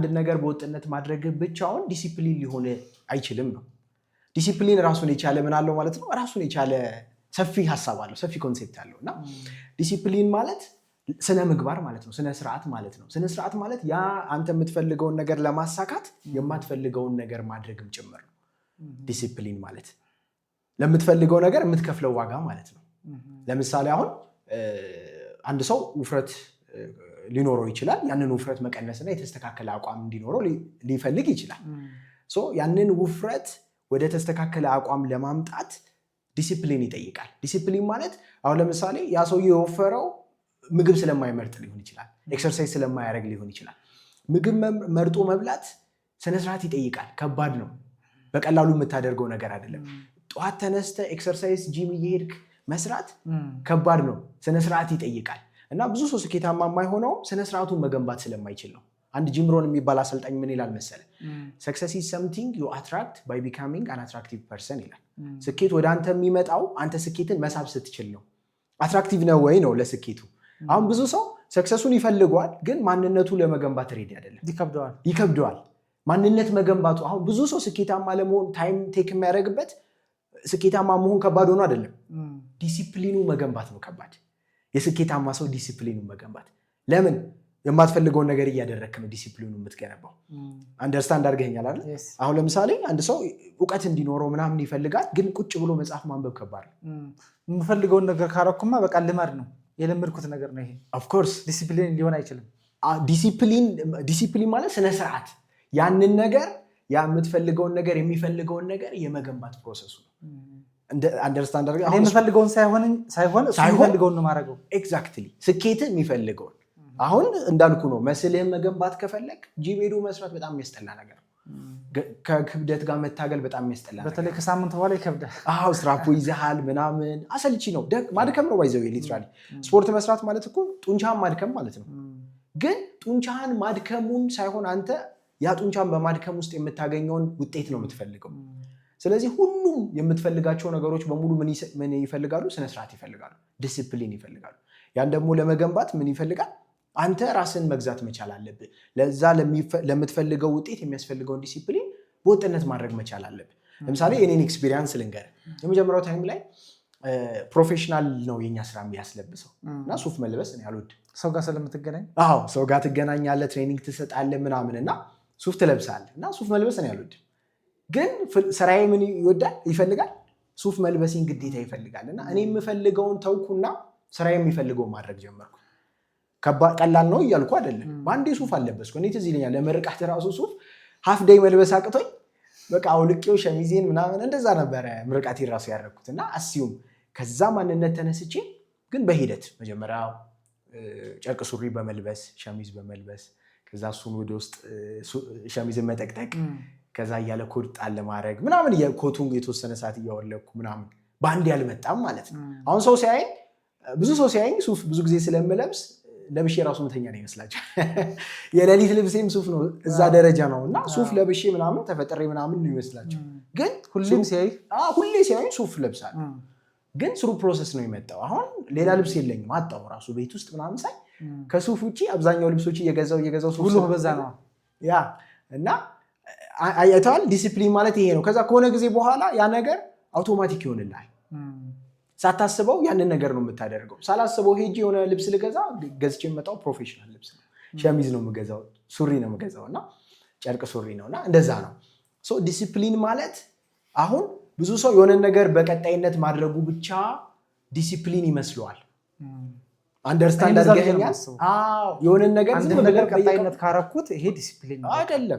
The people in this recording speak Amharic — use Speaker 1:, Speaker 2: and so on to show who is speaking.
Speaker 1: አንድ ነገር በወጥነት ማድረግ ብቻውን ዲሲፕሊን ሊሆን አይችልም ነው። ዲሲፕሊን ራሱን የቻለ ምን አለው ማለት ነው። ራሱን የቻለ ሰፊ ሐሳብ አለው፣ ሰፊ ኮንሴፕት አለውና ዲሲፕሊን ማለት ስነ ምግባር ማለት ነው፣ ስነ ስርዓት ማለት ነው። ስነ ስርዓት ማለት ያ አንተ የምትፈልገውን ነገር ለማሳካት የማትፈልገውን ነገር ማድረግም ጭምር ነው። ዲሲፕሊን ማለት ለምትፈልገው ነገር የምትከፍለው ዋጋ ማለት ነው። ለምሳሌ አሁን አንድ ሰው ውፍረት ሊኖረው ይችላል። ያንን ውፍረት መቀነስና የተስተካከለ አቋም እንዲኖረው ሊፈልግ ይችላል። ያንን ውፍረት ወደ ተስተካከለ አቋም ለማምጣት ዲሲፕሊን ይጠይቃል። ዲሲፕሊን ማለት አሁን ለምሳሌ ያ ሰው የወፈረው ምግብ ስለማይመርጥ ሊሆን ይችላል፣ ኤክሰርሳይዝ ስለማያደርግ ሊሆን ይችላል። ምግብ መርጦ መብላት ስነስርዓት ይጠይቃል። ከባድ ነው፣ በቀላሉ የምታደርገው ነገር አይደለም። ጠዋት ተነስተ ኤክሰርሳይዝ ጂም እየሄድክ መስራት ከባድ ነው፣ ስነስርዓት ይጠይቃል። እና ብዙ ሰው ስኬታማ የማይሆነው ስነስርዓቱን መገንባት ስለማይችል ነው። አንድ ጂም ሮን የሚባል አሰልጣኝ ምን ይላል መሰለ? ሰክሰስ ኢዝ ሰምቲንግ ዩ አትራክት ባይ ቢካሚንግ አን አትራክቲቭ ፐርሰን ይላል። ስኬት ወደ አንተ የሚመጣው አንተ ስኬትን መሳብ ስትችል ነው። አትራክቲቭ ነው ወይ ነው ለስኬቱ። አሁን ብዙ ሰው ሰክሰሱን ይፈልገዋል፣ ግን ማንነቱ ለመገንባት ሬዲ አይደለም፣ ይከብደዋል። ማንነት መገንባቱ አሁን ብዙ ሰው ስኬታማ ለመሆን ታይም ቴክ የሚያደርግበት ስኬታማ መሆን ከባድ ሆኖ አይደለም፣ ዲሲፕሊኑ መገንባት ነው ከባድ። የስኬታማ ሰው ዲሲፕሊኑ መገንባት። ለምን? የማትፈልገውን ነገር እያደረግክ ነው ዲሲፕሊኑ የምትገነባው። አንደርስታንድ አድርገኸኛል አይደል? አሁን ለምሳሌ አንድ ሰው እውቀት እንዲኖረው ምናምን ይፈልጋል፣ ግን ቁጭ ብሎ መጽሐፍ ማንበብ ከባድ ነው።
Speaker 2: የምፈልገውን ነገር ካረኩማ በቃ ልማድ ነው፣ የለመድኩት ነገር ነው። ይሄ ኦፍ ኮርስ ዲሲፕሊን ሊሆን አይችልም።
Speaker 1: ዲሲፕሊን ማለት ስነ ስርዓት፣ ያንን ነገር የምትፈልገውን ነገር የሚፈልገውን ነገር የመገንባት ፕሮሰሱ ነው። አንደርስታንድ አድርገህ
Speaker 2: አሁን የምፈልገውን ሳይሆን እሱ የሚፈልገውን ነው ማድረገው።
Speaker 1: ኤግዛክትሊ ስኬት የሚፈልገውን አሁን እንዳልኩ ነው። መስልህን መገንባት ከፈለግ ጂም ሄዶ መስራት በጣም የሚያስጠላ ነገር ነው። ከክብደት ጋር መታገል በጣም የሚያስጠላ ነገር፣
Speaker 2: በተለይ ከሳምንት በኋላ ይከብዳል።
Speaker 1: አዎ ስትራፖ ይዘሃል ምናምን አሰልቺ ነው፣ ማድከም ነው። ባይዘው ሊትራሊ ስፖርት መስራት ማለት እኮ ጡንቻህን ማድከም ማለት ነው። ግን ጡንቻህን ማድከሙን ሳይሆን አንተ ያ ጡንቻን በማድከም ውስጥ የምታገኘውን ውጤት ነው የምትፈልገው። ስለዚህ ሁሉም የምትፈልጋቸው ነገሮች በሙሉ ምን ይፈልጋሉ? ስነስርዓት ይፈልጋሉ፣ ዲሲፕሊን ይፈልጋሉ። ያን ደግሞ ለመገንባት ምን ይፈልጋል? አንተ ራስን መግዛት መቻል አለብህ። ለዛ ለምትፈልገው ውጤት የሚያስፈልገውን ዲሲፕሊን በወጥነት ማድረግ መቻል አለብህ። ለምሳሌ የኔን ኤክስፒሪየንስ ልንገርህ። የመጀመሪያው ታይም ላይ ፕሮፌሽናል ነው የኛ ስራ የሚያስለብሰው እና ሱፍ መልበስ እኔ አልወድም።
Speaker 2: ሰው ጋር ስለምትገናኝ
Speaker 1: ሰው ጋር ትገናኛለህ፣ ትሬኒንግ ትሰጣለህ ምናምን እና ሱፍ ትለብሳለህ እና ሱፍ መልበስ እኔ አልወድም። ግን ስራዬ ምን ይፈልጋል? ሱፍ መልበሴን ግዴታ ይፈልጋል። እና እኔ የምፈልገውን ተውኩና ስራዬ የሚፈልገውን ማድረግ ጀመርኩ። ቀላል ነው እያልኩ አይደለም። በአንዴ ሱፍ አለበስኩ። እኔ ትዝ ይለኛል ለምርቃት ራሱ ሱፍ ሀፍ ዴይ መልበስ አቅቶኝ በቃ አውልቄው ሸሚዜን ምናምን እንደዛ ነበረ ምርቃቴ ራሱ ያደረኩት። እና አስዩም ከዛ ማንነት ተነስቼ ግን በሂደት መጀመሪያ ጨርቅ ሱሪ በመልበስ ሸሚዝ በመልበስ ከዛ እሱን ወደ ውስጥ ሸሚዝን መጠቅጠቅ ከዛ እያለ ኮድ ጣል ለማድረግ ምናምን ኮቱን የተወሰነ ሰዓት እያወለኩ ምናምን በአንድ ያልመጣም ማለት ነው። አሁን ሰው ሲያየኝ ብዙ ሰው ሲያየኝ ሱፍ ብዙ ጊዜ ስለምለብስ ለብሼ ራሱ መተኛ ነው ይመስላችኋል። የሌሊት ልብሴም ሱፍ ነው፣ እዛ ደረጃ ነው። እና ሱፍ ለብሼ ምናምን ተፈጥሬ ምናምን ነው ይመስላችሁ። ግን
Speaker 2: ሁሌም
Speaker 1: ሲያዩኝ ሱፍ ለብሳለሁ። ግን ስሩ ፕሮሰስ ነው የመጣው። አሁን ሌላ ልብስ የለኝም፣ አጣሁ ራሱ ቤት ውስጥ ምናምን ሳይ ከሱፍ ውጪ አብዛኛው ልብሶች እየገዛው ሱፍ
Speaker 2: ሁሉ በዛ ነው
Speaker 1: ያ። እና አይተዋል። ዲሲፕሊን ማለት ይሄ ነው። ከዛ ከሆነ ጊዜ በኋላ ያ ነገር አውቶማቲክ ይሆንልሃል። ሳታስበው ያንን ነገር ነው የምታደርገው። ሳላስበው ሄጄ የሆነ ልብስ ገዝቼ የመጣው ፕሮፌሽናል ልብስ ነው፣ ሸሚዝ ነው የምገዛው፣ ሱሪ ነው የምገዛው እና ጨርቅ ሱሪ ነው። እና እንደዛ ነው ዲሲፕሊን ማለት። አሁን ብዙ ሰው የሆነ ነገር በቀጣይነት ማድረጉ ብቻ ዲሲፕሊን ይመስለዋል። አንደርስታንድ አድርገኸኛል? የሆነ ነገር
Speaker 2: ቀጣይነት ካረኩት ይሄ ዲሲፕሊን
Speaker 1: አይደለም።